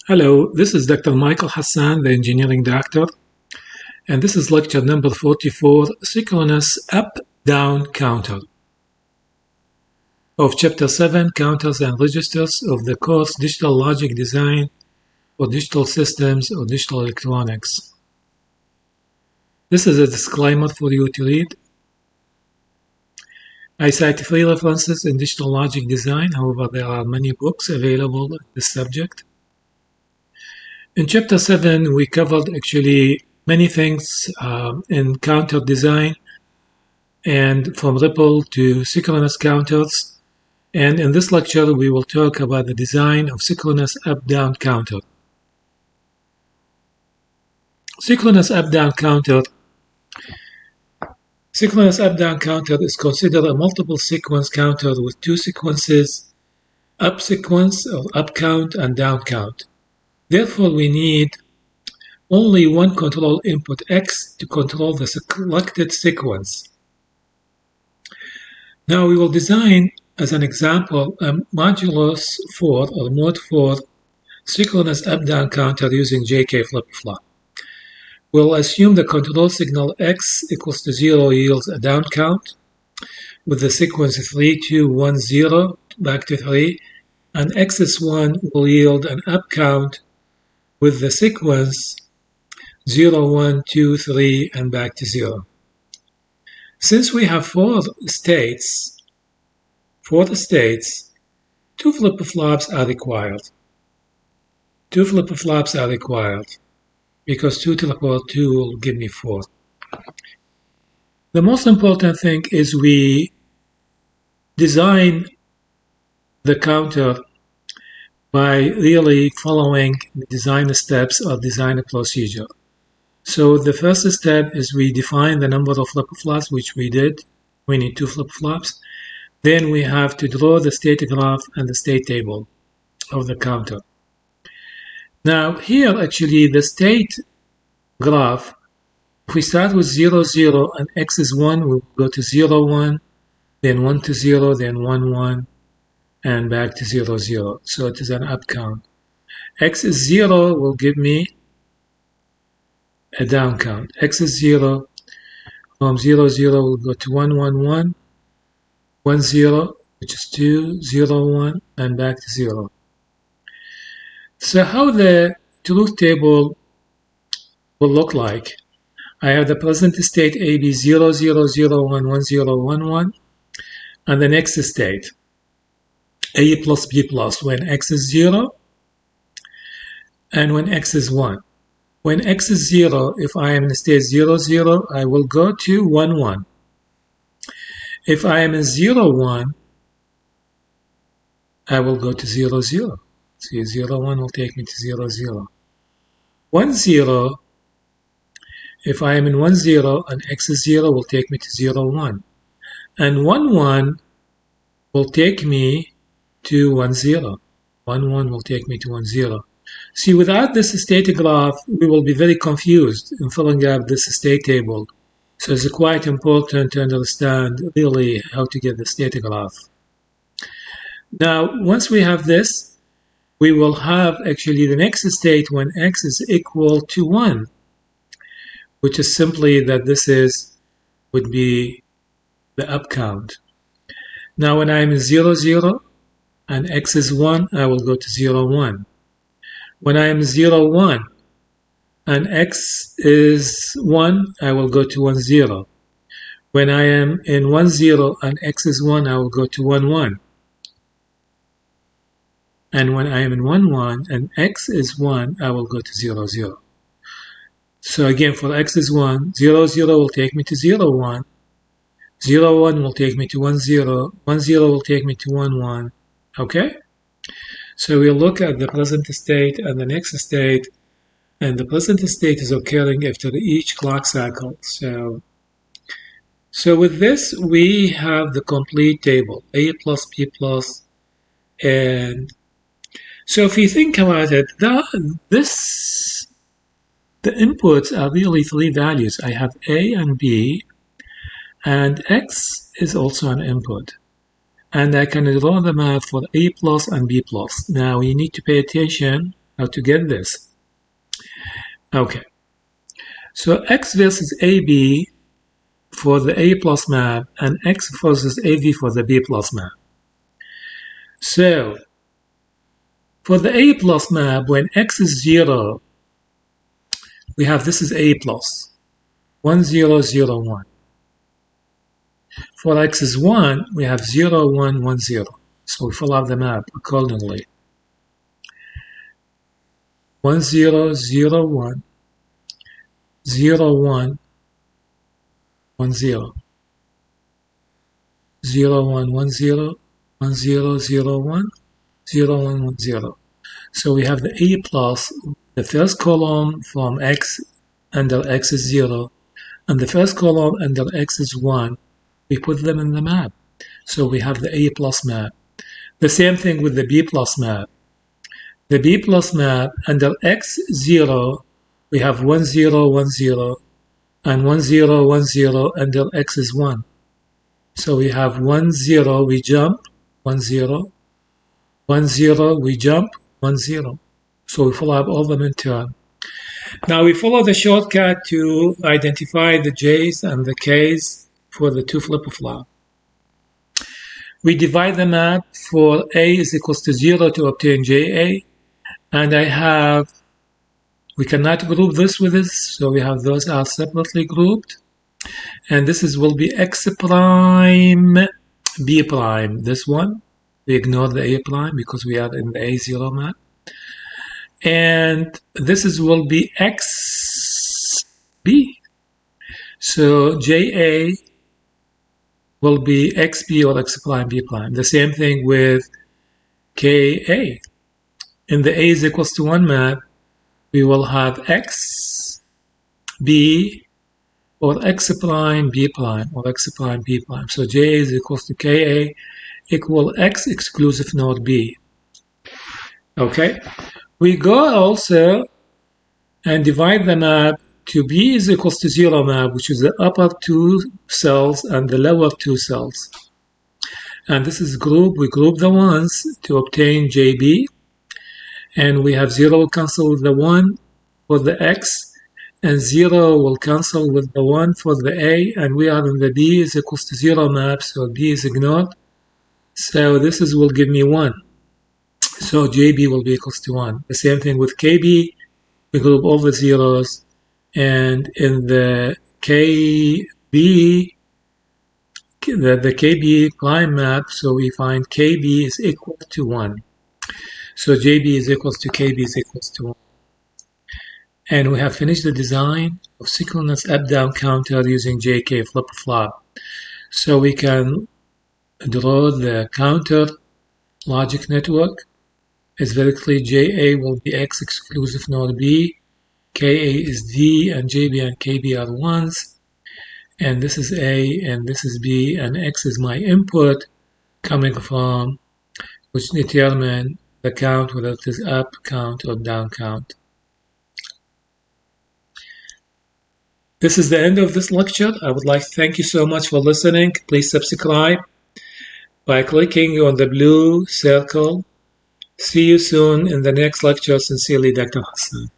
Hello, this is Dr. Michael Hassan, the Engineering Doctor, and this is lecture number 44, Synchronous Up-Down Counter of Chapter 7, Counters and Registers of the course Digital Logic Design for Digital Systems or Digital Electronics. This is a disclaimer for you to read. I cite 3 references in Digital Logic Design, however there are many books available on this subject. In Chapter 7, we covered actually many things in counter design, and from ripple to synchronous counters. And in this lecture, we will talk about the design of synchronous up-down counter. Synchronous up-down counter is considered a multiple sequence counter with 2 sequences, up sequence or up count and down count. Therefore, we need only one control input X to control the selected sequence. Now we will design, as an example, a modulus 4 or mode 4 synchronous up-down counter using JK flip-flop. We'll assume the control signal X equals to 0 yields a down count with the sequence 3, 2, 1, 0 back to 3, and X is 1 will yield an up count with the sequence 0, 1, 2, 3, and back to 0. Since we have 4 states, 2 flip-flops are required. 2 flip-flops are required because 2 to the power 2 will give me 4. The most important thing is we design the counter by really following the design steps or design procedure. So the first step is we define the number of flip-flops, which we did. We need 2 flip-flops. Then we have to draw the state graph and the state table of the counter. Now here actually the state graph, if we start with 0, 0 and X is 1, we'll go to 0, 1, then 1 to 0, then 1, 1, and back to 0, 0. So it is an up count. X is 0 will give me a down count. X is 0, from 0, 0 will go to 1, 1, 1, 1, 0, which is 2, 0, 1, and back to 0. So how the truth table will look like. I have the present state AB 0, 0, 0, 1, 1, 0, 1, 1, and the next state A plus B plus when X is 0 and when X is 1. When X is 0, if I am in state 0, 0, I will go to 1, 1. If I am in 0, 1, I will go to 0, 0. See, 0, 1 will take me to 0, 0. 1, 0, if I am in 1, 0 and X is 0, will take me to 0, 1. And 1, 1 will take me to 1, 0. 1, 1 will take me to 1, 0. See, without this state graph, we will be very confused in filling up this state table. So it's quite important to understand really how to get the state graph. Now, once we have this, we will have actually the next state when X is equal to 1, which is simply that this would be the up count. Now, when I'm in 0, 0 and X is 1, I will go to 0, 1. When I am 0, 1 and X is 1, I will go to 1, 0. When I am in 1, 0 and X is 1, I will go to 1, 1. And when I am in 1, 1 and X is 1, I will go to 0, 0. So again, for X is 1, 0, 0 will take me to 0, 1. 0, 1 will take me to 1, 0. 1, 0 will take me to 1, 1. Okay? So we'll look at the present state and the next state, and the present state is occurring after each clock cycle. So with this, we have the complete table, A plus B plus, and so if you think about it, the inputs are really 3 values. I have A and B, and X is also an input. And I can draw the math for A plus and B plus. Now you need to pay attention how to get this. Okay, so X versus AB for the A plus map and X versus AB for the B plus map. So for the A plus map, when X is 0, we have this is A plus 1 0 0 1. For X is 1, we have 0 1 1 0. So we fill out the map accordingly. 1 0 0 1 0 1 1 0 0 1 1 0 1 0 0 1 0 1 1 0. So we have the A plus, the first column from X under X is 0, and the first column under X is 1. We put them in the map. So we have the A plus map. The same thing with the B plus map. The B plus map under X 0, we have 1 0 1 0, and 1 0 1 0 under X is 1. So we have 1 0, we jump 1 0, 1 0, we jump 1 0. So we follow up all of them in turn. Now we follow the shortcut to identify the J's and the K's for the two flip-flop. We divide the map for A is equals to 0 to obtain JA, and we cannot group this with this, so we have those are separately grouped, and this will be X prime, B prime, this one. We ignore the A prime because we are in the A0 map. And this will be XB. So JA will be XB or X prime B prime. The same thing with KA. In the A is equals to 1 map, we will have XB or X prime B prime or X prime B prime. So JA is equals to KA equal X exclusive node B. Okay. We go also and divide the map to B is equals to 0 map, which is the upper 2 cells and the lower 2 cells. And this is group. We group the ones to obtain JB. And we have 0 will cancel with the 1 for the X, and 0 will cancel with the 1 for the A, and we are in the B is equals to 0 map, so B is ignored. So this will give me 1. So JB will be equals to 1. The same thing with KB. We group all the zeros, and in the KB, the KB prime map, so we find KB is equal to 1. So JB is equals to KB is equals to 1. And we have finished the design of synchronous up-down counter using JK flip-flop. So we can draw the counter logic network. It's very clear JA will be X exclusive node B, KA is D, and JB and KB are 1s. And this is A, and this is B, and X is my input coming from, which determine the count, whether it is up count or down count. This is the end of this lecture. I would like to thank you so much for listening. Please subscribe by clicking on the blue circle. See you soon in the next lecture. Sincerely, Dr. Hassan.